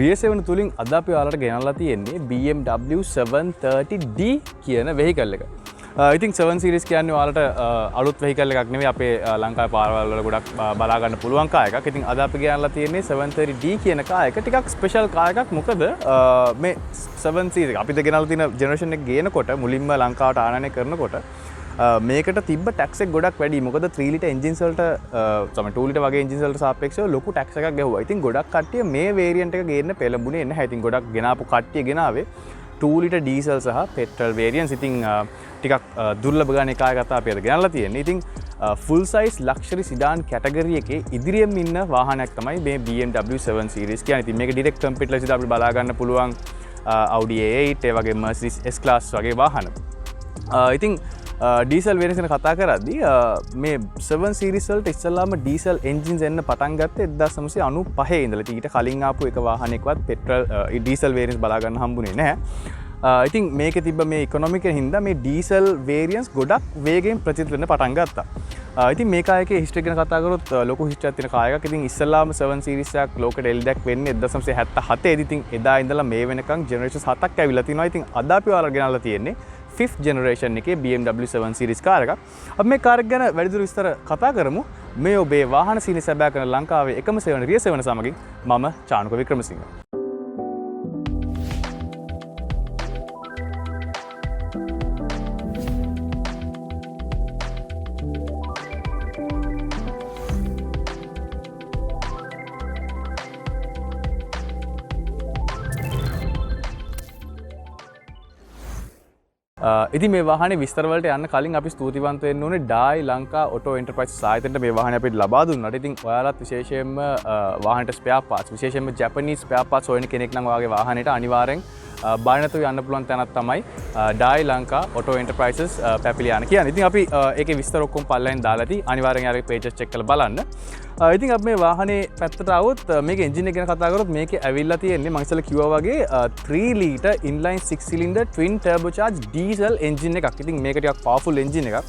RIA7 තුලින් අද අපි ඔයාලට ගෙනල්ලා තියෙන්නේ BMW 730D කියන vehicle එක. ඉතින් 7 series කියන්නේ ඔයාලට අලුත් vehicle එකක් නෙවෙයි අපේ ලංකාවේ පාරවල් වල ගොඩක් බලා ගන්න පුළුවන් කාර් එකක්. ඉතින් අද අපි ගෙනල්ලා තියෙන්නේ 730D කියන කාර් එක. ටිකක් ස්පෙෂල් කාර් එකක්. මොකද මේ 7 series එක අපිට ගෙනල්ලා තියෙන ජෙනරේෂන් එක ගේනකොට මුලින්ම ලංකාවට ආනයනය කරනකොට මේකට තිබ්බ ටැක්ස් එක ගොඩක් වැඩි. මොකද 3 liter engines වලට තමයි 2 liter වගේ engines වලට සාපේක්ෂව ලොකු ටැක්ස් එකක් ගැහුවා. ඉතින් ගොඩක් කට්ටිය මේ variant එක ගේන්න පෙළඹුණේ නැහැ. ඉතින් ගොඩක් ගෙනාපු කට්ටිය ගෙනාවේ 2 liter diesel සහ petrol variants. ඉතින් ටිකක් දුර්ලභ ගානේ කාර් එකක් අපි අද ගෙනල්ලා තියෙන්නේ. ඉතින් full size luxury sedan category එකේ ඉදිරියෙන් ඉන්න වාහනයක් තමයි මේ BMW 7 series කියන්නේ. ඉතින් මේක direct competitor විදිහට අපිට බලා ගන්න පුළුවන් Audi A8 ඒ වගේ Mercedes S class වගේ වාහන. ඉතින් ඩීසල් වෙනස් ගැන කතා කරද්දී මේ 7 series වලට ඉස්සෙල්ලාම ඩීසල් එන්ජින්ස් එන්න පටන් ගත්තේ 1995 ඉඳලා. ඉතින් ඊට කලින් ආපු එක වාහනයකවත් පෙට්‍රල් ඩීසල් වේරියන්ට්ස් බලා ගන්න හම්බුනේ නැහැ. ඉතින් මේකේ තිබ්බ මේ ඉකොනොමික් එකෙන් හින්දා මේ ඩීසල් වේරියන්ට්ස් ගොඩක් වේගයෙන් ප්‍රචලිත වෙන්න පටන් ගත්තා. ඉතින් මේ කාර් එකේ හිස්ටරි ගැන කතා කරොත් ලොකු හිස්ටරියක් තියෙන කාර් එකක්. ඉතින් ඉස්සෙල්ලාම 7 series එකක් ලෝකෙට එළිදැක් වෙන්නේ 1977 දී. ඉතින් එදා ඉඳලා මේ වෙනකන් ජෙනරේෂන් 7ක් ඇවිල්ලා තිනවා. ඉතින් අද අපි ඔයාලට ගෙනල්ලා තියෙන්නේ 5th generation එකේ BMW 7 series කාර් එකක්. අපි මේ කාර් එක ගැන වැඩිදුර විස්තර කතා කරමු. මේ ඔබේ වාහන සීනි සැබෑ කරන ලංකාවේ එකම සේවන RIA7 සමගින් මම චානුක වික්‍රමසිංහ. ඉතින් මේ වාහනේ විස්තර වලට යන්න කලින් අපි ස්තුතිවන්ත වෙන්න ඕනේ ඩායි ලංකා ඔටෝ එන්ටර්ප්‍රයිසස් ආයතනයට මේ වාහනේ අපිට ලබා දුන්නාට. ඉතින් ඔයාලත් විශේෂයෙන්ම වාහනට ස්පෙයා පාර්ට්ස් විශේෂයෙන්ම ජැපනීස් ස්පෙයා පාර්ට්ස් හොයන කෙනෙක් නම් ඔයාගේ වාහනේට අනිවාර්යෙන් බය නැතුව යන්න පුළුවන් තැනක් තමයි ඩායි ලංකා ඔටෝ එන්ටර්ප්‍රයිසස් පැපිලියාන කියන්නේ. ඉතින් අපි ඒකේ විස්තර ඔක්කොම පල්ලෙන් දාලා ඇති. අනිවාර්යෙන් යාගේ පේජස් චෙක් කරලා බලන්න. ඉතින් අපි මේ වාහනේ පැත්තට આવොත් මේක එන්ජින් එක ගැන කතා කරොත් මේකේ ඇවිල්ලා තියෙන්නේ මම ඉස්සෙල්ලා කිව්වා වගේ 3 liter inline 6 cylinder twin turbocharged diesel engine එකක්. ඉතින් මේක ටිකක් powerful engine එකක්.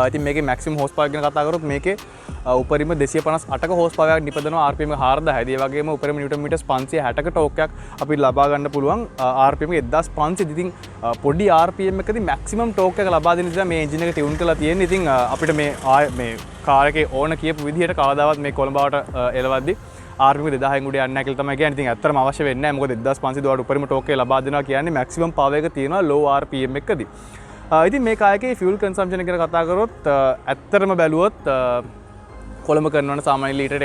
ඉතින් මේකේ maximum horsepower ගැන කතා කරොත් මේකේ උපරිම 258ක horsepower එකක් නිපදවනවා RPM 4000. ඒ වගේම උපරිම newton meters 560ක torque එකක් අපිට ලබා ගන්න පුළුවන් RPM 1500. ඉතින් පොඩි RPM එකදී maximum torque එක ලබා දෙන නිසා මේ engine එක tune කරලා තියෙන්නේ. ඉතින් අපිට මේ කාර් එකේ ඕන කියපු විදිහට කවදාවත් මේ කොළඹවට එලවද්දි RPM 2000න් උඩ යන්නේ නැහැ කියලා තමයි කියන්නේ. ඉතින් ඇත්තටම අවශ්‍ය වෙන්නේ නැහැ. මොකද 1500 දුවට උපරිම torque එක ලබා දෙනවා කියන්නේ maximum power එක තියෙනවා low RPM එකකදී. ඉතින් මේ කාර් එකේ fuel consumption එක ගැන කතා කරොත් ඇත්තටම බැලුවොත් කොළඹ කරනවන සාමාන්‍ය ලීටර්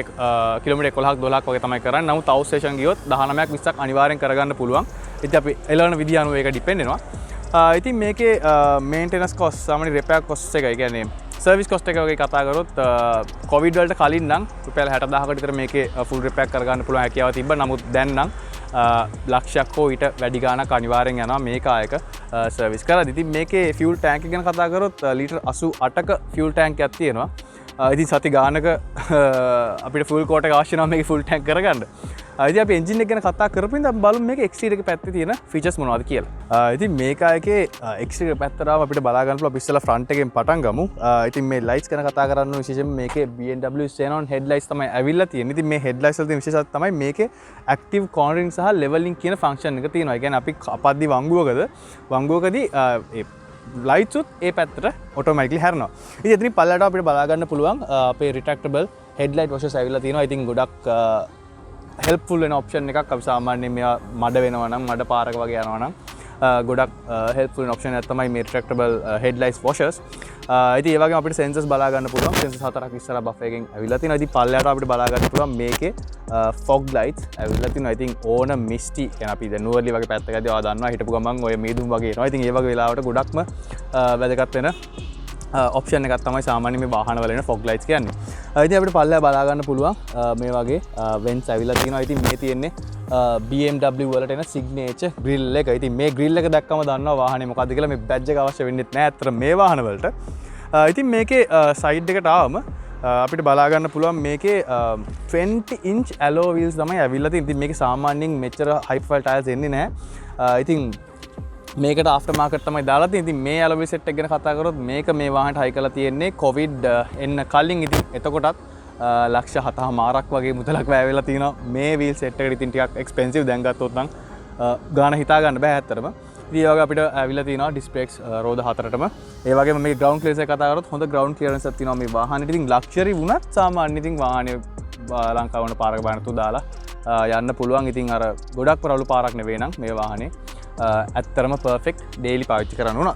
කිලෝමීටර් 11ක් 12ක් වගේ තමයි කරන්නේ. නමුත් අවුට් ස්ටේෂන් ගියොත් 19ක් 20ක් අනිවාර්යෙන් කරගන්න පුළුවන්. ඉතින් අපි එළවන විදිය අනුව ඒක ඩිපෙන්ඩ් වෙනවා. ඉතින් මේකේ මේන්ටෙනන්ස් කොස්ට් සාමාන්‍ය රිපෙයාර් කොස්ට් එක, ඒ කියන්නේ සර්විස් කොස්ට් එක වගේ කතා කරොත් කොවිඩ් වලට කලින් නම් රුපියල් 60000කට විතර මේකේ ෆුල් රිපෙයාර් කරගන්න පුළුවන් හැකියාව තිබ්බා. නමුත් දැන් නම් ලක්ෂයක් හෝ ඊට වැඩි ගාණක් අනිවාර්යෙන් යනවා මේ කාර් එක සර්විස් කරද්දී. ඉතින් මේකේ ෆියුල් ටැංක් එක ගැන කතා කරොත් ලීටර් 88ක ෆියුල් ටැංක් එකක් තියෙනවා. ඉතින් සති ගානක අපිට ෆුල් කෝට් එක අවශ්‍ය නැහැ මේකේ ෆුල් ටැංක් කරගන්න. ඉතින් අපි එන්ජින් එක ගැන කතා කරපින් අපි බලමු මේකේ එක්ස්ටීරියර් එක පැත්තේ තියෙන ෆීචර්ස් මොනවද කියලා. ඉතින් මේ කාර් එකේ එක්ස්ටීරියර් පැත්තට ආවම අපිට බලා ගන්න පුළුවන් අපි ඉස්සෙල්ලා ෆ්‍රන්ට් එකෙන් පටන් ගමු. ඉතින් මේ ලයිට්ස් ගැන කතා කරන්න විශේෂයෙන්ම මේකේ BMW Xenon headlights තමයි ඇවිල්ලා තියෙන්නේ. ඉතින් මේ headlights වල තියෙන විශේෂත්වය තමයි මේකේ active cornering සහ leveling කියන ෆන්ක්ෂන් එක තියෙනවා. ඒ කියන්නේ අපි අපද්දි වංගුවකදී ලයිට්ස් උත් ඒ පැත්තට ඔටෝමැටිකලි හැරෙනවා. ඉතින් එතනින් පල්ලයට අපිට බලා ගන්න පුළුවන් අපේ retractable headlight washers ඇවිල්ලා තියෙනවා. ඉතින් ගොඩක් හෙල්ප්ෆුල් වෙන ඔප්ෂන් එකක්. අපි සාමාන්‍යයෙන් මේවා මඩ වෙනවා නම් මඩ පාරක වගේ යනවා නම් ගොඩක් හෙල්ප්ෆුල් වෙන ඔප්ෂන් එකක් තමයි මේ retractable headlights washers. ඉතින් ඒ වගේම අපිට sensors බලා ගන්න පුළුවන්. sensors 4ක් ඉස්සරහ බෆර් එකෙන් ඇවිල්ලා තියෙනවා. ඉතින් පල්ලයට අපිට බලා ගන්න පුළුවන් මේකේ fog lights ඇවිල්ලා තියෙනවා. ඉතින් ඕන misty කියන අපි දැන් නුවරලි වගේ පැත්තකදී ආව දන්නවා හිටපු ගමන් ඔය මීදුම් වගේ එනවා. ඉතින් ඒ වගේ වෙලාවට ගොඩක්ම වැදගත් වෙන ඔප්ෂන් එකක් තමයි සාමාන්‍ය මේ වාහන වල එන fog lights කියන්නේ. ඉතින් අපිට පල්ලෙහා බලා ගන්න පුළුවන් මේ වගේ vents ඇවිල්ලා තියෙනවා. ඉතින් මේ තියෙන්නේ BMW වලට එන signature grill එක. ඉතින් මේ grill එක දැක්කම දන්නවා වාහනේ මොකද්ද කියලා. මේ badge එක අවශ්‍ය වෙන්නේ නැහැ අතර මේ වාහන වලට. ඉතින් මේකේ side එකට ආවම අපිට බලා ගන්න පුළුවන් මේකේ 20 inch alloy wheels තමයි ඇවිල්ලා තියෙන්නේ. ඉතින් මේකේ සාමාන්‍යයෙන් මෙච්චර high profile tires එන්නේ නැහැ. ඉතින් මේකට ආෆ්ටර් මාකට් තමයි දාලා තියෙන්නේ. ඉතින් මේ ඇලොයි සෙට් එක ගැන කතා කරොත් මේක මේ වාහනට හයි කරලා තියෙන්නේ කොවිඩ් එන්න කලින්. ඉතින් එතකොටත් ලක්ෂ 7මාරක් වගේ මුදලක් වැය වෙලා තියෙනවා මේ වීල් සෙට් එකට. ඉතින් ටිකක් එක්ස්පෙන්සිව් දැන් ගත්තොත් නම් ගාන හිතා ගන්න බෑ ඇත්තටම. ඉතින් ඒ වගේ අපිට ඇවිල්ලා තියෙනවා ඩිස්ප්ලේක්ස් රෝද 4ටම. ඒ වගේම මේ ග්‍රවුන්ඩ් ක්ලියරන්ස් එක කතා කරොත් හොඳ ග්‍රවුන්ඩ් ක්ලියරන්ස් එකක් තියෙනවා මේ වාහනේට. ඉතින් ලක්ෂරි වුණත් සාමාන්‍ය ඉතින් වාහනේ ලංකාවන පාරක බානතු දාලා යන්න පුළුවන්. ඉතින් අර ගොඩක් පරවලු පාරක් නෙවෙයි නම් මේ වාහනේ ඇත්තරම පර්ෆෙක්ට් ඩේලි පාවිච්චි කරන්න උනා.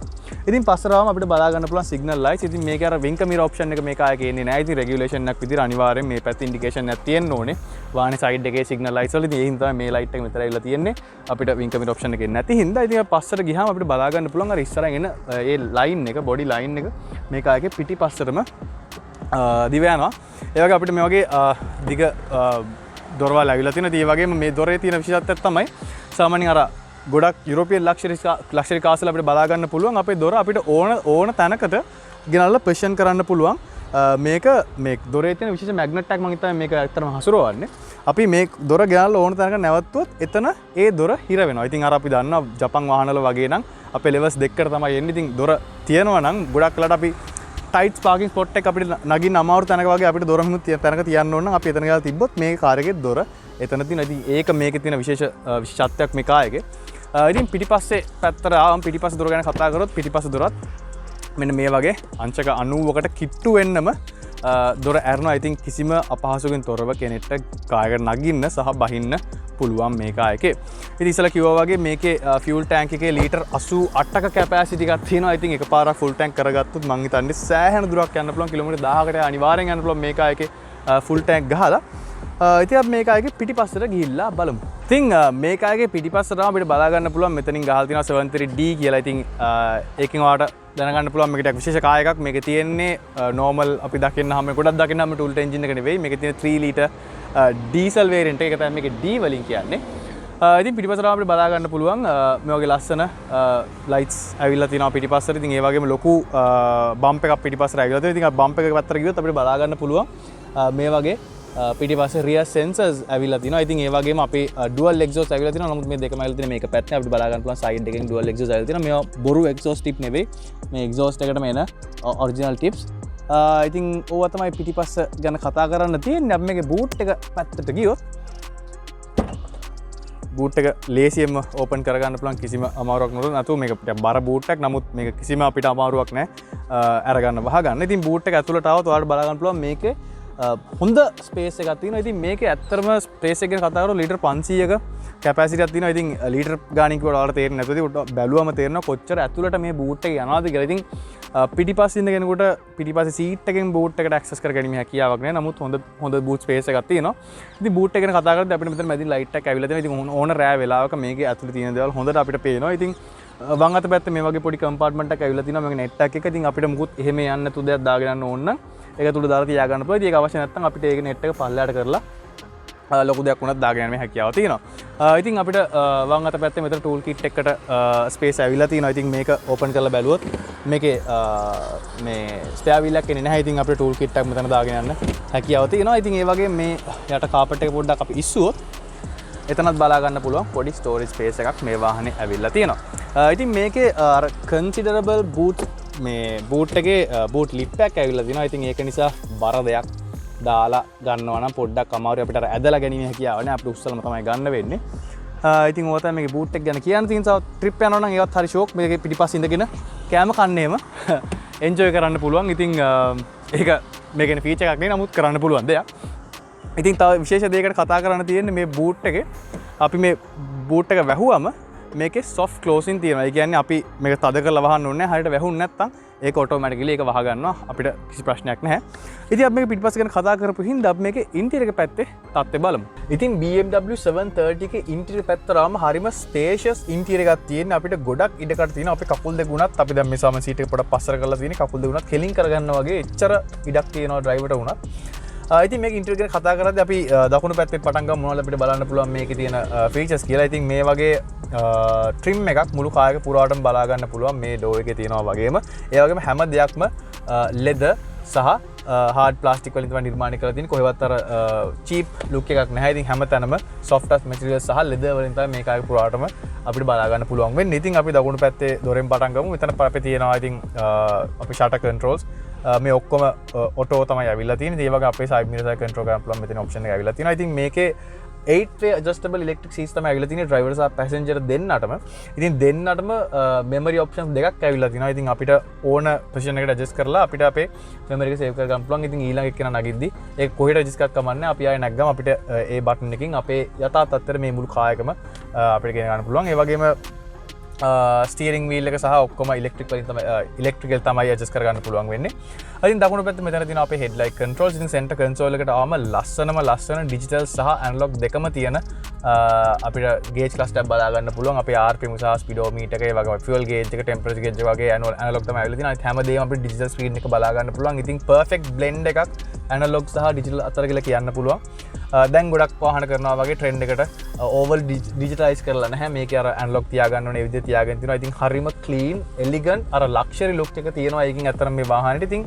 ඉතින් පස්සරාවම අපිට බලා ගන්න පුළුවන් සිග්නල් ලයිට්ස්. ඉතින් මේක අර වින්ක මිරර් ඔප්ෂන් එක මේක ආයේ කියන්නේ නැහැ. ඉතින් රෙගියුලේෂන් එකක් විදිහට අනිවාර්යෙන් මේ පැත්තේ ඉන්ඩිකේෂන් එකක් තියෙන්න ඕනේ. වාහනේ සයිඩ් එකේ සිග්නල් ලයිට්ස් වල. ඉතින් ඒ හින්දා මේ ලයිට් එක මෙතන ඇවිල්ලා තියෙන්නේ. අපිට වින්ක මිරර් ඔප්ෂන් එකේ නැති හින්දා ඉතින් පස්සට ගියාම අපිට බලා ගන්න පුළුවන් අර ඉස්සරහින් එන ඒ ලයින් එක බොඩි ලයින් එක මේක ආයේ පිටිපස්සටම දිව යනවා. ඒ වගේ අපිට මේ වගේ දිග දොරවල් ඇවිල්ලා තියෙනවා. ඒ වගේම මේ දොරේ තියෙන විශේෂත්වයක් තමයි සාමාන්‍යයෙන් අර ගොඩක් යුරෝපියන් ලක්ෂරි කාර්ස්වල අපිට බලා ගන්න පුළුවන් අපේ දොර අපිට ඕන තැනකට ගෙනල්ලා පොසිෂන් කරන්න පුළුවන්. මේක මේ දොරේ තියෙන විශේෂ මැග්නට් එකක් මම හිතන්නේ මේක ඇත්තටම හසුරවන්නේ. අපි මේ දොර ගෙනල්ලා ඕන තැනකට නැවතුවොත් එතන ඒ දොර හිර වෙනවා. ඉතින් අර අපි දන්නවා ජපන් වාහනවල වගේ නම් අපේ ලෙවල්ස් දෙකකට තමයි එන්නේ. ඉතින් දොර තියෙනවා නම් ගොඩක් වෙලාට අපි ටයිට් පාකින් ස්පොට් එක අපිට නගින්න අමාරු තැනක වගේ අපිට දොර හිමුත් තැනක තියන්න ඕන නම් අපි එතන ගාලා තිබ්බොත් මේ කාර් එකේ දොර එතන තියෙන. ඉතින් ඒක මේකේ තියෙන විශේෂත්වයක් මේ කාර් එකේ. ඉතින් පිටිපස්සේ පැත්තට ආවම පිටිපස්සේ දොර ගැන කතා කරොත් පිටිපස්සේ දොරත් මෙන්න මේ වගේ අංශක 90කට කිට්ටු වෙන්නම දොර ඇරනවා. ඉතින් කිසිම අපහසුකින් තොරව කෙනෙක්ට කායකට නගින්න සහ බහින්න පුළුවන් මේ කාර් එකේ. ඉතින් ඉස්සලා කිව්වා වගේ මේකේ ෆියුල් ටැංක් එකේ ලීටර් 88ක කැපැසිටි එකක් තියෙනවා. ඉතින් එකපාරක් ෆුල් ටැංක් කරගත්තොත් මං හිතන්නේ සෑහෙන දුරක් යන්න පුළුවන්. කිලෝමීටර් 1000කට අනිවාර්යෙන් යන්න පුළුවන් මේ කාර් එකේ ෆුල් ටැංක් ගහලා. ඉතින් අපි මේ කාර් එකේ පිටිපස්සට ගිහිල්ලා බලමු. ඉතින් මේ කාර් එකේ පිටිපස්සට අපිට බලා ගන්න පුළුවන් මෙතනින් ගහලා තියෙනවා 73D කියලා. ඉතින් ඒකෙන් ඔයාලට දැනගන්න පුළුවන් මේකට විශේෂ කාර් එකක්. මේකේ තියෙන්නේ නෝමල් අපි දකින්න හැම ගොඩක් දකින්න හැම ටූල්ට එන්ජින් එක නෙවෙයි. මේකේ තියෙන 3 ලීටර් ඩීසල් වේරියන්ට් එක තමයි මේකේ D වලින් කියන්නේ. ඉතින් පිටිපස්සට අපිට බලා ගන්න පුළුවන් මේ වගේ ලස්සන ලයිට්ස් ඇවිල්ලා තියෙනවා පිටිපස්සට. ඉතින් ඒ වගේම ලොකු බම්ප් එකක් පිටිපස්සට ඇවිල්ලා තියෙනවා. ඉතින් බම්ප් එක පැත්තට ගියොත් අපිට බලා ගන්න පුළුවන් මේ වගේ පිටිපස්සේ රියර් සෙන්සර්ස් ඇවිල්ලා තිනවා. ඉතින් ඒ වගේම අපි ඩුවල් එක්සෝස්ට් ඇවිල්ලා තිනවා. නමුත් මේ දෙකම ඇවිල්ලා තියෙන මේක පැත්තේ අපිට බලා ගන්න පුළුවන් සයිඩ් එකෙන් ඩුවල් එක්සෝස්ට් ඇවිල්ලා තිනවා. මේවා බොරු එක්සෝස්ට් ටිප් නෙවෙයි. මේ එක්සෝස්ට් එකටම එන ඔරිජිනල් ටිප්ස්. ඉතින් ඕවා තමයි පිටිපස්ස ගැන කතා කරන්න තියෙන්නේ. අපි මේකේ බූට් එක පැත්තට ගියොත් බූට් එක ලේසියෙන්ම ඕපන් කරගන්න පුළුවන් කිසිම අමාරුවක් නැතුව. මේක බර බූට් එකක්. නමුත් මේක කිසිම අපිට අමාරුවක් නැහැ අරගන්න වහගන්න. ඉතින් බූට් එක ඇතුළට આવොත් ඔයාලට බලා ගන්න පුළුවන් මේකේ හොඳ ස්පේස් එකක් තියෙනවා. ඉතින් මේකේ ඇත්තටම ස්පේස් එක ගැන කතා කරලා ලීටර් 500ක කැපැසිටි එකක් තියෙනවා. ඉතින් ලීටර් ගානින් කිව්වට ඔයාලට තේරෙන්නේ නැතුව බැලුවම තේරෙනවා කොච්චර ඇතුළට මේ බූට් එක යනවාද කියලා. ඉතින් පිටිපස්සේ ඉන්න කෙනෙකුට පිටිපස්සේ සීට් එකෙන් බූට් එකට ඇක්සස් කරගැනීමේ හැකියාවක් නැහැ. නමුත් හොඳ බූට් ස්පේස් එකක් තියෙනවා. ඉතින් බූට් එක ගැන කතා කරද්දී අපිට මෙතන මැදින් ලයිට් එකක් ඇවිල්ලා තියෙනවා. ඉතින් ඕන රෑ වෙලාවක මේකේ ඇතුළේ තියෙන දේවල් හොඳට අපිට පේනවා. ඉතින් වම් අත පැත්තේ මේ වගේ පොඩි කම්පාර්ට්මන්ට් එකක් ඇවිල්ලා තියෙනවා. මේක නෙට් එකක්. ඉතින් අපිට මුකුත් එහෙම යන්න නැතුව දෙයක් දාගෙන යන්න ඕන නම් ඒක තුල දාලා තියා ගන්න පුළුවන්. ඉතින් ඒක අවශ්‍ය නැත්නම් අපිට ඒක නෙට් එක පල්ලයට කරලා ලොකු දෙයක් වුණත් දාගෙන යන්න හැකියාව තියෙනවා. ඉතින් අපිට වම් අත පැත්තේ මෙතන ටූල් කිට් එකකට ස්පේස් ඇවිල්ලා තියෙනවා. ඉතින් මේක ඕපන් කරලා බැලුවොත් මේකේ මේ ස්පෙයා වීල් එකක් එන්නේ නැහැ. ඉතින් අපිට ටූල් කිට් එකක් මෙතන දාගෙන යන්න හැකියාව තියෙනවා. ඉතින් ඒ වගේ මේ යට කාපට් එක පොඩ්ඩක් අපි ඉස්සුවොත් එතනත් බලා ගන්න පුළුවන් පොඩි ස්ටෝරේජ් ස්පේස් එකක් මේ වාහනේ ඇවිල්ලා තියෙනවා. ඉතින් මේකේ අර කන්සිඩරබල් බූට් මේ බූට් එකේ බූට් ලිප් එකක් ඇවිල්ලා තියෙනවා. ඉතින් ඒක නිසා බර දෙයක් දාලා ගන්නවා නම් පොඩ්ඩක් අමාරුයි. අපිට අර ඇදලා ගැනීම හැකියාව නැහැ. අපිට උස්සලම තමයි ගන්න වෙන්නේ. ඉතින් ඕවා තමයි මේකේ බූට් එක ගැන කියන්න තියෙන. තව ට්‍රිප් යනවා නම් ඒවත් හරි ෂෝක්. මේකේ පිටිපස්සේ ඉඳගෙන කෑම කන්නේම එන්ජොයි කරන්න පුළුවන්. ඉතින් ඒක මේකේ ෆීචර් එකක් නෙවෙයි. නමුත් කරන්න පුළුවන් දෙයක්. ඉතින් තව විශේෂ දෙයකට කතා කරන්න තියෙන්නේ මේ බූට් එකේ අපි මේ බූට් එක වැහුවම මේකේ soft closing තියෙනවා. ඒ කියන්නේ අපි මේක තද කරලා වහන්න ඕනේ නැහැ. හරියට වැහුන්නේ නැත්නම් ඒක ඔටෝමැටිකලි ඒක වහ ගන්නවා. අපිට කිසි ප්‍රශ්නයක් නැහැ. ඉතින් අපි මේක පිටිපස්ස ගැන කතා කරපු හින්දා අපි මේකේ ඉන්ටීරියර් එක පැත්තේ තත්ත්වය බලමු. ඉතින් BMW 730 එකේ ඉන්ටීරියර් පැත්තරාම හරිම ස්පේෂියස් ඉන්ටීරියර් එකක් තියෙන. අපිට ගොඩක් ඉඩකඩ තියෙනවා. අපි කකුල් දෙක උනත් අපි දැන් මේ සම සීට් එක පොඩක් පස්සර කරලා තියෙන කකුල් දෙක උනත් කෙලින් කරගන්න වගේ එච්චර ඉඩක් තියෙනවා ඩ්‍රයිවර්ට උනත්. ඉතින් මේක ඉන්ටීරියර් ගැන කතා කරද්දී අපි දකුණු පැත්තේ පටන් ගමු. මොනවද අපිට බලන්න පුළුවන් මේකේ තියෙන ෆීචර්ස් කියලා. ඉතින් මේ වගේ ට්‍රිම් එකක් මුළු කායක පුරාටම බලා ගන්න පුළුවන් මේ ඩෝ එකේ තියෙනවා වගේම. ඒ වගේම හැම දෙයක්ම ලෙදර් සහ හાર્ඩ් ප්ලාස්ටික් වලින් තමයි නිර්මාණය කරලා තියෙන්නේ. කොහෙවත් අර චීප් ලුක් එකක් නැහැ. ඉතින් හැමතැනම soft touch materials සහ ලෙදර් වලින් තමයි මේ කායක පුරාටම අපිට බලා ගන්න පුළුවන් වෙන්නේ. ඉතින් අපි දකුණු පැත්තේ දොරෙන් පටන් ගමු. මෙතන අපේ තියෙනවා ඉතින් අපි shutter controls මේ ඔක්කොම ඔටෝ තමයි ඇවිල්ලා තියෙන්නේ. ඒ වගේ අපේ side mirror control කරන්න පුළුවන් මෙතන option එක ඇවිල්ලා තියෙනවා. ඉතින් මේකේ 8-way adjustable electric seats තමයි ඇවිල්ලා තියෙන්නේ driver සහ passenger දෙන්නටම. ඉතින් දෙන්නටම memory options දෙකක් ඇවිල්ලා තියෙනවා. ඉතින් අපිට ඕන position එකට adjust කරලා අපිට අපේ memory එක save කර ගන්න පුළුවන්. ඉතින් ඊළඟ එක්කෙනා නගිද්දි ඒක කොහෙට adjust කරත් කමන්නේ. අපි ආයෙ නැග්ගම අපිට ඒ button එකකින් අපේ යථා තත්ත්වයට මේ මුළු කායකම අපිට ගෙන ගන්න පුළුවන්. ඒ වගේම ස්ටීරිං වීල් එක සහ ඔක්කොම ඉලෙක්ට්‍රිකල් තමයි ඇඩ්ජස්ට් කරගන්න පුළුවන් වෙන්නේ. ඉතින් දකුණු පැත්තේ මෙතන තියෙන අපේ හෙඩ්ලයිට් කන්ට්‍රෝල්ස්. ඉතින් සෙන්ටර් කන්සෝල් එකට ආවම ලස්සන ඩිජිටල් සහ ඇනලොග් දෙකම තියෙන අපිට ගේජ් ක්ලස්ටර් බලා ගන්න පුළුවන්. අපේ RPM සහ ස්පීඩෝමීටර් එක, ඒ වගේම ෆියුල් ගේජ් එක, ටෙම්පරේචර් ගේජ් එක වගේ ඇනලොග් තමයි ඇවිල්ලා තියෙනවා. ඒත් හැමදේම අපිට ඩිජිටල් ස්ක්‍රීන් එක බලා ගන්න පුළුවන්. ඉතින් පර්ෆෙක්ට් බ්ලෙන්ඩ් එකක් ඇනලොග් සහ ඩිජිටල් අතර කියලා කියන්න පුළුවන්. දැන් ගොඩක් වාහන කරනවා වගේ ට්‍රෙන්ඩ් එකට ඕවල් ඩිජිටලයිස් කරලා නැහැ. මේකේ අර ඇනලොග් තියාගන්න ඕනේ, ඒ විදිහට තියාගෙන තියෙනවා. ඉතින් හරිම ක්ලීන්, එලිගන්ට්, අර ලක්ෂරි ලුක් එක තියෙනවා. ඒකින් අතර මේ වාහනේට ඉතින්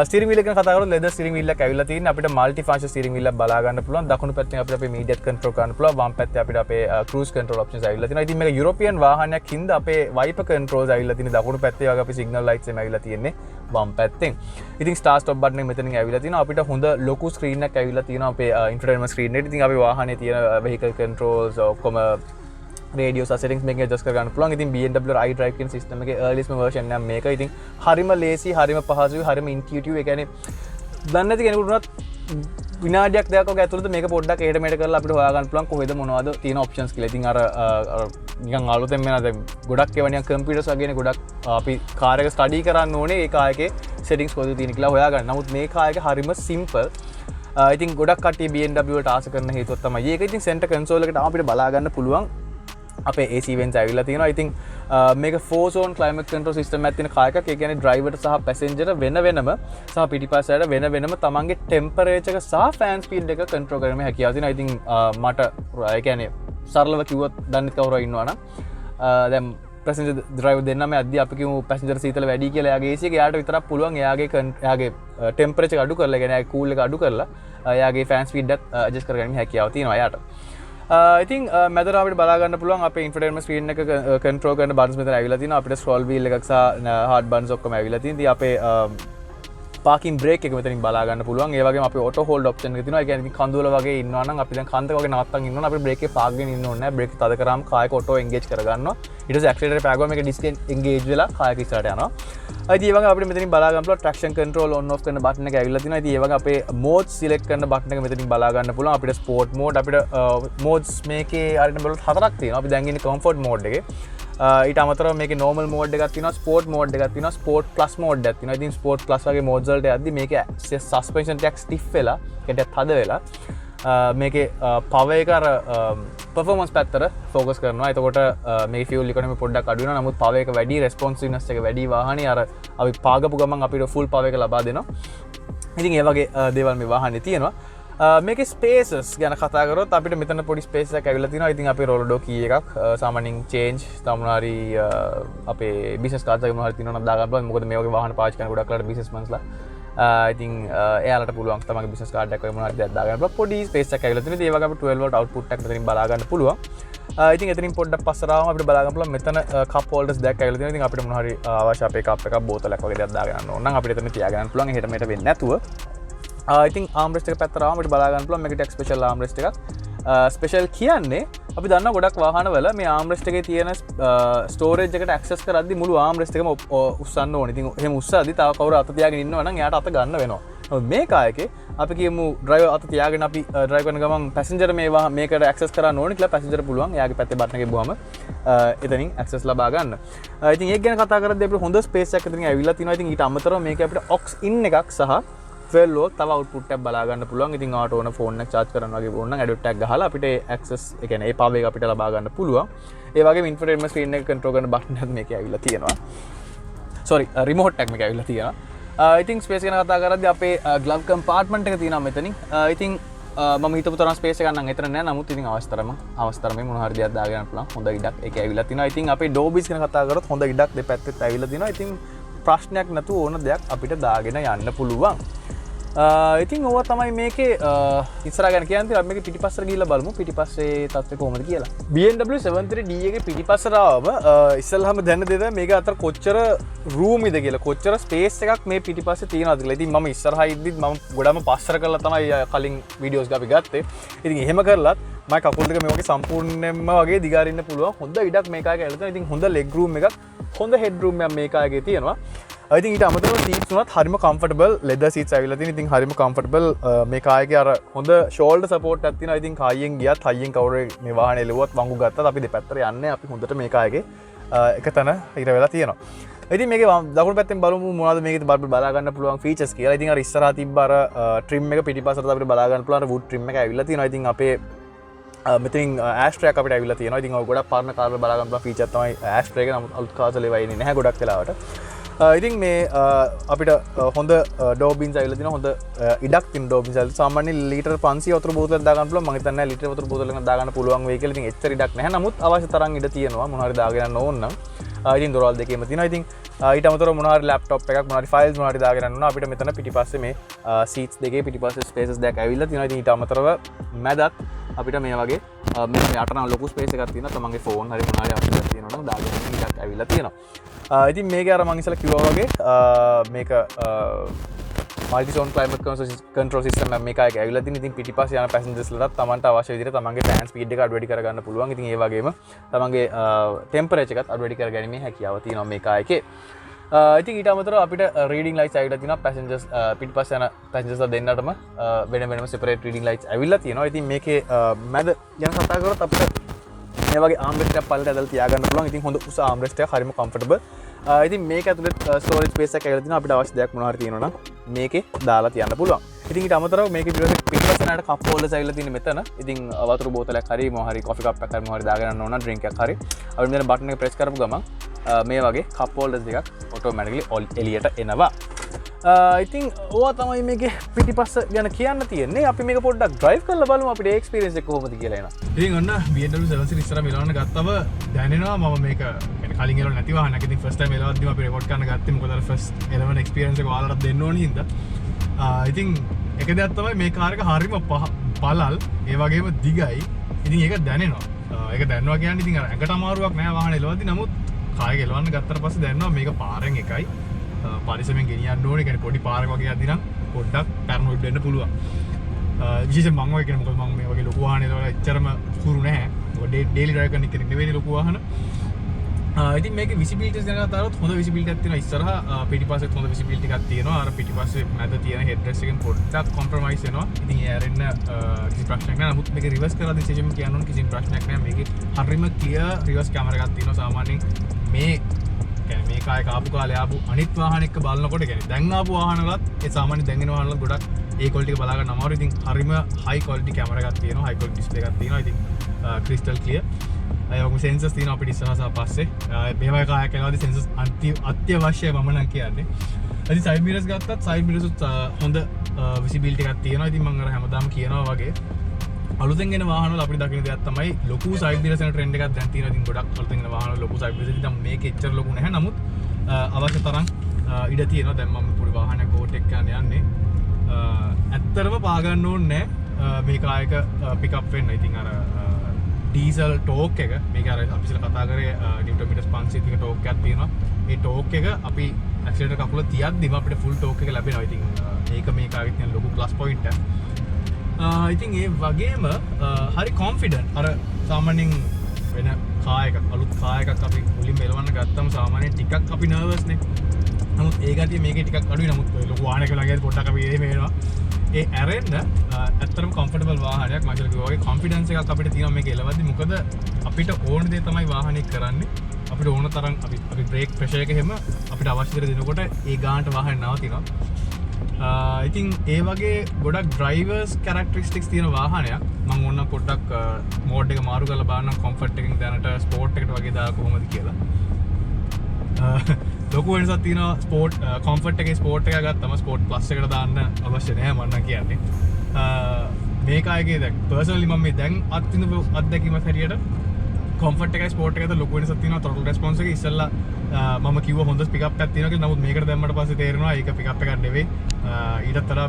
ස්ටියරින් වීල් එක ගැන කතා කරොත් ලෙදර් ස්ටියරින් වීල් එකක් ඇවිල්ලා තියෙන්නේ. අපිට মালටි ෆන්ක්ෂන් ස්ටියරින් වීල් එකක් බලා ගන්න පුළුවන්. දකුණු පැත්තෙන් අපිට අපේ මීඩියට් කන්ට්‍රෝල් කරන්න පුළුවන්. වම් පැත්තේ අපිට අපේ ක්‍රූස් කන්ට්‍රෝල් ඔප්ෂන්ස් ඇවිල්ලා තියෙනවා. ඉතින් මේක යුරෝපියන් වාහනයක් හින්දා අපේ වයිපර් කන්ට්‍රෝල්ස් ඇවිල්ලා තියෙන්නේ දකුණු පැත්තේ. වගේ අපි සිග්නල් ලයිට්ස් එම ඇවිල්ලා තියෙන්නේ වම් පැත්තෙන්. ඉතින් ස්ටාර්ට් ස්ටොප් බටන් එක මෙතනින් ඇවිල්ලා තියෙනවා. අපිට හොඳ ලොකු ස්ක්‍රීන් එකක් ඇවිල්ලා තියෙනවා අපේ ඉන්ෆෝටේන්මන්ට් ස්ක්‍රීන් එකට. ඉතින් අපේ වාහනේ තියෙන වෙහිකල් කන්ට්‍රෝල්ස් ඔක්කොම රේඩියෝ සෙටින්ග්ස් මේකෙන් ඇඩ්ජස්ට් කර ගන්න පුළුවන්. ඉතින් BMW iDrive කියන සිස්ටම් එකේ earliest version එක මේක. ඉතින් හරිම ලේසි, හරිම පහසුයි, හරිම intuitive. ඒ කියන්නේ දන්නේ නැති කෙනෙකුට උනත් විනාඩියක් දෙකක් වගේ ඇතුළත මේක පොඩ්ඩක් එහෙට මෙහෙට කරලා අපිට හොයා ගන්න පුළුවන් කොහෙද මොනවද තියෙන ඔප්ෂන්ස් කියලා. ඉතින් අර නිකන් අලුතෙන් වෙන දැන් ගොඩක් ඒවා නිකන් කම්පියුටර්ස් වගේනේ ගොඩක් අපි කාර් එක ස්ටඩි කරන්න ඕනේ ඒ කායකේ සෙටින්ග්ස් කොහෙද තියෙන කියලා හොයා ගන්න. නමුත් මේ කායක හරිම සිම්පල්. ඉතින් ගොඩක් කට්ටිය BMW වලට ආස කරන හේතුව තමයි ඒක. ඉතින් සෙන්ටර් කන්සෝල් එකට අපිට බලා ගන්න පුළුවන් අපේ AC vents ඇවිල්ලා තියෙනවා. ඉතින් මේක 4 zone climate control system එකක් තියෙන කාර් එකක්. ඒ කියන්නේ driver සහ passenger වෙන වෙනම සහ පිටිපස්සට වෙන වෙනම තමන්ගේ temperature එක සහ fan speed එක control කරන්න හැකියාව තියෙනවා. ඉතින් මට ඒ කියන්නේ සරලව කිව්වොත් දන්නේ කවුරු ඉන්නවා නම් දැන් passenger driver දෙන්නම යද්දී අපි කියමු passenger සීතල වැඩි කියලා එයාගේ AC එක එයාට විතරක් පුළුවන් එයාගේ temperature එක අඩු කරලා, ඒ කියන්නේ එයාගේ cool එක අඩු කරලා එයාගේ fan speed එකත් adjust කරගන්න හැකියාව තියෙනවා එයාට. ඉතින් මැදට අපිට බලා ගන්න පුළුවන් අපේ ඉන්ෆෝටේන්මන්ට් ස්ක්‍රීන් එක කන්ට්‍රෝල් කරන බටන්ස් මෙතන ඇවිල්ලා තිනවා. අපිට ස්ක්‍රෝල් වීල් එකක් සහ හાર્ඩ් බටන්ස් ඔක්කොම ඇවිල්ලා තියෙනවා. ඉතින් අපේ පාකින් බ්‍රේක් එක මෙතනින් බලා ගන්න පුළුවන්. ඒ වගේම අපේ ඔටෝ හෝල්ඩ් ඔප්ෂන් එක තියෙනවා. ඒ කියන්නේ ඉතින් කඳුවල වගේ ඉන්නවා නම් අපි දැන් කන්දක වගේ නවත්තන් ඉන්නවා නම් අපිට බ්‍රේක් එක පාගගෙන ඉන්න ඕනේ නැහැ. බ්‍රේක් තද කරාම කායක ඔටෝ එන්ගේජ් කරගන්නවා. ඊට පස්සේ ඇක්සලරේටර් පාගුවම මේක ඩිස්ක් එන්ගේජ් වෙලා කායක ඉස්සරහට යනවා. ඉතින් ඒ වගේ අපිට මෙතනින් බලා ගන්න පුළුවන් ට්‍රැක්ෂන් කන්ට්‍රෝල් ඔන් ඔෆ් කරන බටන් එක ඇවිල්ලා තිනවා. ඉතින් ඒ වගේ අපේ මෝඩ්ස් සිලෙක්ට් කරන බටන් එක මෙතනින් බලා ගන්න පුළුවන්. අපිට ස්පෝර්ට් මෝඩ් අපිට මෝඩ්ස් මේකේ අරින්න බලුවොත් 4ක් තියෙනවා. අපි දැන් ඉන්නේ කම්ෆර්ට් මෝඩ් එකේ. ඊට අමතරව මේකේ normal mode එකක් තියෙනවා, sport mode එකක් තියෙනවා, sport plus mode එකක් තියෙනවා. ඉතින් sport plus වගේ modes වලට යද්දි මේකේ suspension ටිකක් stiff වෙලා, ඒකටත් හද වෙලා මේකේ power එක අර performance පැත්තට focus කරනවා. එතකොට මේකේ fuel economy පොඩ්ඩක් අඩු වෙනවා. නමුත් power එක වැඩි, responsiveness එක වැඩි වාහනේ අර අපි පාගපු ගමන් අපිට full power එක ලබා දෙනවා. ඉතින් ඒ වගේ දේවල් මේ වාහනේ තියෙනවා. මේකේ ස්පේසස් ගැන කතා කරොත් අපිට මෙතන පොඩි ස්පේස් එකක් ඇවිල්ලා තිනවා. ඉතින් අපේ රෝලර් ඩෝ කී එකක් සාමාන්‍යයෙන් චේන්ජ් තමුනාරි අපේ බිස්නස් කාඩ්ස් එක මොනවද තියෙනවද දාගන්න පුළුවන්. මොකද මේ වගේ වාහන පාවිච්චි කරන ගොඩක් වෙලාවට බිස්නස්මන්ස්ලා ඉතින් එයාලට පුළුවන් තමන්ගේ බිස්නස් කාඩ් එකක් වගේ මොනවද දෙයක් දාගන්න පුළුවන්. පොඩි ස්පේස් එකක් ඇවිල්ලා තිනවා. ඒ වගේ අපිට 12 වෝල්ට් අවුට්පුට් එකක් මෙතනින් බලා ගන්න පුළුවන්. ඉතින් එතනින් පොඩ්ඩක් පස්සට ආවම අපිට බලා ගන්න පුළුවන් මෙතන කප් හෝල්ඩර්ස් දෙකක් ඇවිල්ලා තියෙනවා. ඉතින් අපිට මොන හරි අවශ්‍ය අපේ කප් එකක් බෝතලයක් වගේ දෙයක් දාගන්න ඕන නම් අපිට එතන තියාගන්න පුළුවන්. එහෙට මෙහෙට වෙන්නේ නැතුව. ඉතින් ආම්රෙස්ට් එක පැත්තට ආවම අපිට බලා ගන්න පුළුවන් මේක ටෙක් ස්පෙෂල් ආම්රෙස්ට් එකක්. ස්පෙෂල් කියන්නේ අපි දන්නවා ගොඩක් වාහනවල මේ ආම්රෙස්ට් එකේ තියෙන ස්ටෝරේජ් එකට ඇක්සස් කරද්දි මුළු ආම්රෙස්ට් එකම උස්සන්න ඕනේ. ඉතින් එහෙම උස්සද්දි තව කවුරු අත තියාගෙන ඉන්නවා නම් එයාට අත ගන්න වෙනවා. නමුත් මේ කායකේ අපි කියමු ඩ්‍රයිවර් අත තියාගෙන අපි ඩ්‍රයිව් කරන ගමන් පැසෙන්ජර් මේකට ඇක්සස් කරන්න ඕනේ කියලා පැසෙන්ජර් පුළුවන් එයාගේ පැත්තේ බටන් එක ගිහුවම එතනින් ඇක්සස් ලබා ගන්න. ඉතින් ඒක ගැන කතා කරද්දී අපිට හොඳ ස්පේස් එකක් එතනින් ඇවිල්ලා තිනවා. ඉතින් ඊට අමතරව මේක අපිට OX in එකක් සහ 12 වෝල්ට් තව අවුට්පුට් එකක් බලා ගන්න පුළුවන්. ඉතින් ආට ඕන ෆෝන් එක charge කරන්න වගේ ඕන නම් ඇඩොප්ටර් එකක් ගහලා අපිට access ඒ කියන්නේ ඒ power එක අපිට ලබා ගන්න පුළුවන්. ඒ වගේම infotainment screen එක control කරන button එකක් මේකේ ඇවිල්ලා තියෙනවා. sorry remote එකක් මේකේ ඇවිල්ලා තියෙනවා. ඉතින් space ගැන කතා කරද්දී අපේ glove compartment එක තියෙනවා මෙතනින්. ඉතින් මම හිතපු තරම් space එකක් නම් එතන නෑ. නමුත් ඉතින් අවස්තරම මොන හරි දෙයක් දාගෙන යන්න පුළුවන්. හොඳ ඉඩක් ඒකේ ඇවිල්ලා තිනවා. ඉතින් අපේ doorways ගැන කතා කරොත් හොඳ ඉඩක් දෙපැත්තෙත් ඇවිල්ලා තිනවා. ඉතින් ප්‍රශ්නයක් නැතුව ඕන දෙයක් අපිට දාගෙන යන්න පුළුවන්. ඉතින් ඕවා තමයි මේකේ ඉස්සරහ ගැන කියන්නේ අපි මේක පිටිපස්සට ගිහිල්ලා බලමු පිටිපස්සේ තත්ත්වය කොහොමද කියලා. BMW 730D එකේ පිටිපස්සට ආවම ඉස්සෙල්ලාම දැන දෙද මේක අතර කොච්චර රූමිද කියලා කොච්චර ස්පේස් එකක් මේ පිටිපස්සේ තියෙනවද කියලා. ඉතින් මම ඉස්සරහා ඉද්දිත් මම ගොඩම පස්සර කරලා තමයි කලින් වීඩියෝස් අපි ගත්තේ. ඉතින් එහෙම කරලත් මම කකුල් දෙක මේ වගේ සම්පූර්ණයෙන්ම වගේ දිගාරින්න පුළුවන්. හොඳ ඉඩක් මේකාගේ ඇවිල්ලා තියෙනවා. ඉතින් හොඳ ලෙග් රූම් එකක් හොඳ හෙඩ් රූම් එකක් මේකාගේ තියෙනවා. I think ඊට අමතරව සීට්ස් උනත් හරිම කම්ෆර්ටබල් ලෙදර් සීට්ස් ඇවිල්ලා තියෙන. ඉතින් හරිම කම්ෆර්ටබල් මේ කායගේ අර හොඳ ෂෝල්ඩර් සපෝට් එකක් තියෙනවා. ඉතින් කායෙන් ගියත් හයියෙන් කවුරු මේ වාහනේ එලුවත් වංගු ගත්තත් අපි දෙපැත්තට යන්නේ අපි හොඳට මේ කායගේ එක තැන ඉර වෙලා තියෙනවා. ඉතින් මේකේ දකුණු පැත්තෙන් බලමු මොනවද මේකේ බලා ගන්න පුළුවන් ෆීචර්ස් කියලා. ඉතින් අර ඉස්සරහා තිබ්බ අර ට්‍රිම් එක පිටිපස්සට අපිට බලා ගන්න පුළුවන් අර වුඩ් ට්‍රිම් එක ඇවිල්ලා තියෙනවා. ඉතින් අපේ මෙතින් ඇස්ට්‍රයක් අපිට ඇවිල්ලා තියෙනවා. ඉතින් ඔය ගොඩක් පරණ කාර්වල බලා ගන්න පුළුවන් ෆීචර් තමයි ඇස්ට්‍රේ එක. නමුත් අලුත් කාර්වල ඒවා එන්නේ නැහැ ගොඩක් වෙලාවට. ඉතින් මේ අපිට හොඳ ඩෝබින්ස් ඇවිල්ලා තියෙනවා. හොඳ ඉඩක් තියෙන ඩෝබින්ස් ඇවිල්ලා. සාමාන්‍යයෙන් ලීටර් 500 වතුර බෝතලයක් දා ගන්න පුළුවන්. මම හිතන්නේ ලීටර් වතුර බෝතලයක් දා ගන්න පුළුවන් වෙයි කියලා. ඉතින් එච්චර ඉඩක් නැහැ. නමුත් අවශ්‍ය තරම් ඉඩ තියෙනවා. මොනවා හරි දාගෙන යන්න ඕන නම්. ඉතින් දොරවල් දෙකේම තියෙනවා. ඉතින් ඊට අමතරව මොනවා හරි ලැප්ටොප් එකක් මොනවා හරි ෆයිල්ස් මොනවා හරි දාගෙන යන්න ඕන. අපිට මෙතන පිටිපස්සේ මේ සීට්ස් දෙකේ පිටිපස්සේ ස්පේසස් දෙකක් ඇවිල්ලා තියෙනවා. ඉතින් ඊට අමතරව මැදත් අපිට මේ වගේ මේ යට නම් ලොකු ස්පේස් එකක් තියෙනවා. තමන්ගේ ෆෝන් හරි මොනවා හරි අවශ්‍ය දෙයක් තියෙනවා නම් දාගෙන ඉන්න ඉඩක් ඇවිල්ලා තියෙනවා. ඉතින් මේක අර මං ඉස්සෙල්ලා කිව්වා වගේ මේක multi zone climate control system එකක් මේකයි ඇවිල්ලා තියෙන. ඉතින් පිටිපස්සේ යන පැසෙන්ජර්ස්ලටත් තමන්ට අවශ්‍ය විදිහට තමන්ගේ ෆෑන් ස්පීඩ් එක අඩු වැඩි කරගන්න පුළුවන්. ඉතින් ඒ වගේම තමන්ගේ ටෙම්පරේචර් එකත් අඩු වැඩි කරගැනීමේ හැකියාව තියෙනවා මේ කායකේ. ඉතින් ඊට අමතරව අපිට රීඩින් ලයිට්ස් ඇවිල්ලා තියෙනවා. පැසෙන්ජර්ස් පිටිපස්සේ යන පැසෙන්ජර්ස්ලා දෙන්නටම වෙනම සෙපරේට් රීඩින් ලයිට්ස් ඇවිල්ලා තියෙනවා. ඉතින් මේකේ මැද යන කතා කරොත් අපිට මේ වගේ ආම්රෙස්ට් එකක් පල්ලට ඇදලා තියාගන්න පුළුවන්. ඉතින් හොඳ උස ආම්රෙස්ට් එකක් හරිම කම්ෆර්ටබල්. ඉතින් මේක ඇතුලේ ස්ටෝරේජ් ස්පේස් එකක් ඇවිල්ලා තියෙනවා. අපිට අවශ්‍ය දෙයක් මොනවා හරි තියෙනවා නම් මේකේ දාලා තියන්න පුළුවන්. ඉතින් ඊට අමතරව මේකේ පිටිපස්සේ යනට කප් හෝල්ඩර්ස් ඇවිල්ලා තියෙන මෙතන. ඉතින් වතුර බෝතලයක් හරි මොනවා හරි කොෆි කප් එකක් හරි මොනවා හරි දාගෙන යන්න ඕන නම් ඩ්‍රින්ක් එකක් හරි අපිට මෙතන බටන් එක ප්‍රෙස් කරපු ගමන් මේ වගේ කප් හෝල්ඩර්ස් දෙකක් ඔටෝමැටිකලි එළියට එනවා. ඉතින් ඕවා තමයි මේකේ පිටිපස්ස ගැන කියන්න තියෙන්නේ. අපි මේක පොඩ්ඩක් ඩ්‍රයිව් කරලා බලමු අපිට එක්ස්පීරියන්ස් එක කොහොමද කියලා එනවා. ඉතින් ඔන්න BMW 7 Series ඉස්සරහ මෙලවන්න ගත්තම දැනෙනවා මම මේක يعني කලින් එලවන්න නැති වාහනයක්. ඉතින් ෆස්ට් ටයිම් එලවද්දිම අපි රෙකෝඩ් කරන්න ගත්තේ මොකද අර ෆස්ට් එලවන එක්ස්පීරියන්ස් එක ඔයාලට දෙන්න ඕනේ හින්දා. ඉතින් එක දෙයක් තමයි මේ කාර් එක හරිම පළල් ඒ වගේම දිගයි. ඉතින් ඒක දැනෙනවා. ඒක දැනනවා කියන්නේ ඉතින් අර ඇඟට අමාරුවක් නෑ වාහනේ එලවද්දි. නමුත් කාර් එක එලවන්න ගත්තට පස්සේ දැනෙනවා මේක පාරෙන් එකයි පරිසමෙන් ගෙනියන්න ඕනේ. කියන්නේ පොඩි පාරක වගේ යද්දි නම් පොඩ්ඩක් පැරනොයිඩ් වෙන්න පුළුවන්. විශේෂයෙන් මම වගේ කෙනෙක් මොකද මම මේ වගේ ලොකු වාහනේ වල එච්චරම හුරු නැහැ. මොකද ඩේලි ඩ්‍රයිව් කරන කෙනෙක් නෙවෙයි ලොකු වාහන. ඉතින් මේකේ විසිබිලිටිස් ගැන කතා කරද්දී හොඳ විසිබිලිටි එකක් තියෙනවා. ඉස්සරහා පිටිපස්සෙත් හොඳ විසිබිලිටි එකක් තියෙනවා. අර පිටිපස්සේ මැද තියෙන හෙඩ් රෙස්ට් එකෙන් පොඩ්ඩක් කොම්ප්‍රොමයිස් වෙනවා. ඉතින් ඒ ඇරෙන්න කිසි ප්‍රශ්නයක් නැහැ. නමුත් මේක රිවර්ස් කරද්දී විශේෂයෙන්ම කියන්න ඕන කිසිම ප්‍රශ්නයක් නැහැ. මේකේ හරිම ක්ලියර් රිවර්ස් කැමරා එකක් තියෙනවා. සාමාන්‍යයෙන් මේ මේ කායක ආපු කාලේ ආපු අනිත් වාහන එක්ක බලනකොට කියන්නේ දැන් ආපු වාහනවලත් ඒ සාමාන්‍ය දැන් එන වාහනවල ගොඩක් ඒ ක්වොලිටි එක බලා ගන්න අමාරුයි. ඉතින් හරිම හයි ක්වොලිටි කැමරා එකක් තියෙනවා. හයි ක්වොලිටි ඩිස්ප්ලේ එකක් තියෙනවා. ඉතින් ක්‍රිස්ටල් ක්ලියර්. ඒ වගේම සෙන්සර්ස් තියෙනවා අපිට ඉස්සරහා සහ පස්සේ. මේ වගේ කායක යනවාදී සෙන්සර්ස් අත්‍යවශ්‍යයි මම නම් කියන්නේ. ඉතින් සයිඩ් මිරර්ස් ගත්තත් සයිඩ් මිරර්ස් උත් හොඳ විසිබිලිටි එකක් තියෙනවා. ඉතින් මම අර හැමදාම කියනවා වගේ අලුතෙන් එන වාහනවල අපිට දකින්න දෙයක් තමයි ලොකු සයිඩ් මිරර්ස් යන ට්‍රෙන්ඩ් එකක් දැන් තියෙනවා. ඉතින් ගොඩක් අලුතෙන් එන වාහනවල ලොකු සයිඩ් මිරර්ස් ඉතින් මේක එච්චර ලොකු නැහැ. නමුත් අවශ්‍ය තරම් ඉඩ තියෙනවා. දැන් මම පොඩි වාහනයක් ඕටෙක් කරන්න යන්නේ. ඇත්තටම පා ගන්න ඕනේ නැහැ මේ කායක පිකප් වෙන්න. ඉතින් අර ඩීසල් ටෝක් එක මේක අර අපි ඉස්සෙල්ලා කතා කරේ නිව්ටන් මීටර්ස් 500 ක ටෝක් එකක් තියෙනවා. ඒ ටෝක් එක අපි ඇක්සලරේටර් කකුල තියද්දිම අපිට ෆුල් ටෝක් එක ලැබෙනවා. ඉතින් මේක මේ කාගෙත් තියෙන ලොකු ප්ලස් පොයින්ට් එක. ඉතින් ඒ වගේම හරි කොන්ෆිඩන්ට්. අර සාමාන්‍යයෙන් වෙන කායක අලුත් කායකක් අපි මුලින්ම එලවන්න ගත්තම සාමාන්‍යයෙන් ටිකක් අපි නර්වස් නේ. නමුත් ඒ ගතිය මේකේ ටිකක් අඩුයි. නමුත් ලොකු වාහනයක ළඟදී පොඩ්ඩක් අපි එහෙම වෙනවා. ඒ ඇරෙන්න ඇත්තටම කම්ෆර්ටබල් වාහනයක්. මම කිව්වා වගේ කොන්ෆිඩන්ස් එකක් අපිට තියෙනවා මේක එලවද්දි. මොකද අපිට ඕන දේ තමයි වාහනේ කරන්නේ. අපිට ඕන තරම් අපි බ්‍රේක් ප්‍රෙෂර් එක එහෙම අපිට අවශ්‍ය දේ දෙනකොට ඒ ගානට වාහනේ නවතිනවා. ඉතින් ඒ වගේ ගොඩක් ඩ්‍රයිවර්ස් කැරක්ටරිස්ටික්ස් තියෙන වාහනයක්. මම ඕන පොඩ්ඩක් මෝඩ් එක මාරු කරලා බලන්න කම්ෆර්ට් එකකින් දැනට ස්පෝර්ට් එකට වගේ දාලා කොහොමද කියලා. ලොකු වෙනසක් තියෙනවා ස්පෝර්ට් කම්ෆර්ට් එකේ ස්පෝර්ට් එක ගත්තම ස්පෝර්ට් ප්ලස් එකට දාන්න අවශ්‍ය නැහැ මම නම් කියන්නේ. මේක ආයේ දැන් පර්සනලි මම මේ දැන් අත්විඳපු අත්දැකීමක් හැටියට කොම්ෆර්ට් එකයි ස්පෝර්ට් එකයි ලොකු වෙනසක් තියෙනවා throttle response එකේ ඉස්සෙල්ලා මම කිව්ව හොඳ පිකප් එකක් තියෙනවා කියලා නමුත් මේකට දැම්මට පස්සේ තේරෙනවා ඒක පිකප් එකක් නෙවෙයි ඊටත් වඩා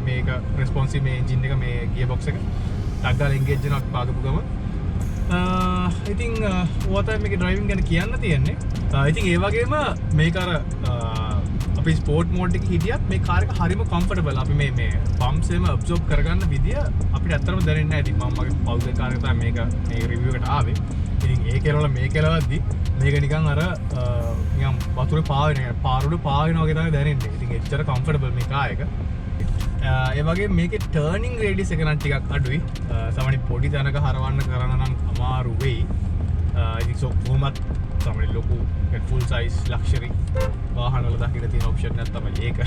මේක responsive මේ engine එක මේ gear box එක ටක් ගාලා engage වෙනවා පාගපු ගම ඉතින් ඔය තමයි මේකේ driving ගැන කියන්න තියෙන්නේ ඉතින් ඒ වගේම මේක අර අපි ස්පෝර්ට් මෝඩ් එකේ හිටියත් මේ කාර් එක හරිම කම්ෆර්ටබල් අපි මේ පම්ප්ස් එකම ඇබ්සෝබ් කරගන්න විදිය අපිට ඇත්තටම දැනෙන්නේ නැහැ ඉතින් මම මගේ පෞද්ගලික කාර් එක තමයි මේ රිවිව් එකට ආවේ ඉතින් ඒ කෙරවල මේ කෙලවද්දි මේක නිකන් අර නිකන් වතුරේ පාවෙන පාරුඩ පාවෙනවා වගේ තමයි දැනෙන්නේ ඉතින් එච්චර කම්ෆර්ටබල් මේ කාර් එක ඒ වගේ මේකේ ටර්නින් රේඩියස් එක නම් ටිකක් අඩුයි සාමාන්‍ය පොඩි තැනක හරවන්න කරන්න නම් අමාරු වෙයි ඉතින් කොහොමත් සාමාන්‍ය ලොකු full size luxury වාහන වල දකින්න තියෙන ඔප්ෂන් එකක් තමයි ඒක.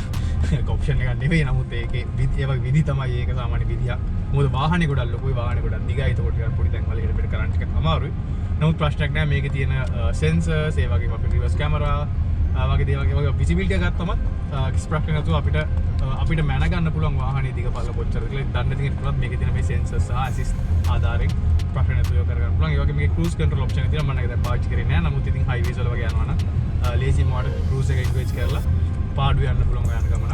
ඒක ඔප්ෂන් එකක් නෙවෙයි නමුත් ඒකේ ඒ වගේ විදි තමයි ඒක සාමාන්‍ය විදියක්. මොකද වාහනේ ගොඩක් ලොකුයි වාහනේ ගොඩක් දිගයි ඒකට ටිකක් පොඩි තැන් වල හෙට පිට කරන්න ටිකක් අමාරුයි. නමුත් ප්‍රශ්නයක් නෑ මේකේ තියෙන sensors ඒ වගේම අපේ reverse camera වගේ දේවල් වගේ visibility එක ගත්තම කිසි ප්‍රශ්නයක් නැතුව අපිට මැන ගන්න පුළුවන් වාහනේ දිග පල්ල කොච්චරද කියලා දන්න තියෙන තුනත් මේකේ තියෙන මේ sensors සහ assist ආධාරයෙන් ප්‍රශ්න නැතුව කරගන්න පුළුවන්. ඒ වගේ මේකේ cruise control option එක තියෙනවා මම ඒක දැන් පාවිච්චි කරේ නෑ. නමුත් ඉතින් highways වල වගේ යනවා නම් lazy mode cruise එක engage කරලා පාඩුවේ යන්න පුළුවන් යන ගමන.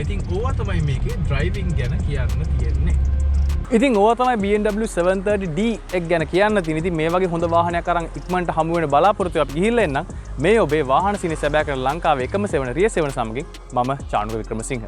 I think ඕවා තමයි මේකේ driving ගැන කියන්න තියෙන්නේ. ඉතින් ඕවා තමයි BMW 730D එක ගැන කියන්න තියෙන. ඉතින් මේ වගේ හොඳ වාහනයක් අරන් ඉක්මනට හමු වෙන බලාපොරොත්තු අපි ගිහිල්ලා එන්නම්. මේ ඔබේ වාහන සිනහ සැබෑ කරන ලංකාවේ එකම සෙවන රිය සෙවන සමගින් මම චානුක වික්‍රමසිංහ.